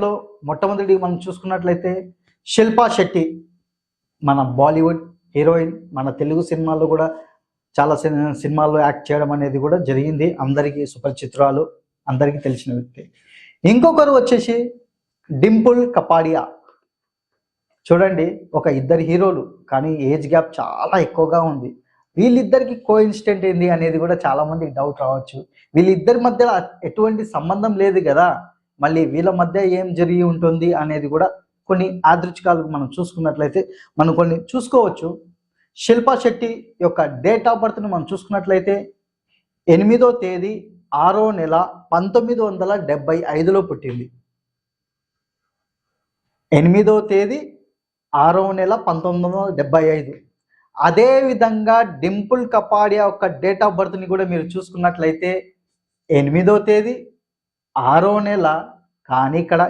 విషయంలో మొట్టమొదటి మనం చూసుకున్నట్లయితే శిల్పా శెట్టి, మన బాలీవుడ్ హీరోయిన్, మన తెలుగు సినిమాల్లో కూడా చాలా సినిమాల్లో యాక్ట్ చేయడం అనేది కూడా జరిగింది. అందరికీ సుపరిచితురాలు, అందరికీ తెలిసిన వ్యక్తి. ఇంకొకరు వచ్చేసి డింపుల్ కపాడియా. చూడండి, ఒక ఇద్దరు హీరోలు, కానీ ఏజ్ గ్యాప్ చాలా ఎక్కువగా ఉంది. వీళ్ళిద్దరికి కోఇన్సిడెంట్ ఏంది అనేది కూడా చాలా మందికి డౌట్ రావచ్చు. వీళ్ళిద్దరి మధ్య ఎటువంటి సంబంధం లేదు కదా, మళ్ళీ వీళ్ళ మధ్య ఏం జరిగి ఉంటుంది అనేది కూడా కొన్ని యాదృచ్ఛికాలు మనం చూసుకున్నట్లయితే మనం కొన్ని చూసుకోవచ్చు. శిల్పా శెట్టి యొక్క డేట్ ఆఫ్ బర్త్ని మనం చూసుకున్నట్లయితే 8వ తేదీ 6వ నెల 1975లో పుట్టింది. 8వ తేదీ 6వ నెల 1975. అదేవిధంగా డింపుల్ కపాడియా యొక్క డేట్ ఆఫ్ బర్త్ని కూడా మీరు చూసుకున్నట్లయితే 8వ తేదీ 6వ నెల, కానీ ఇక్కడ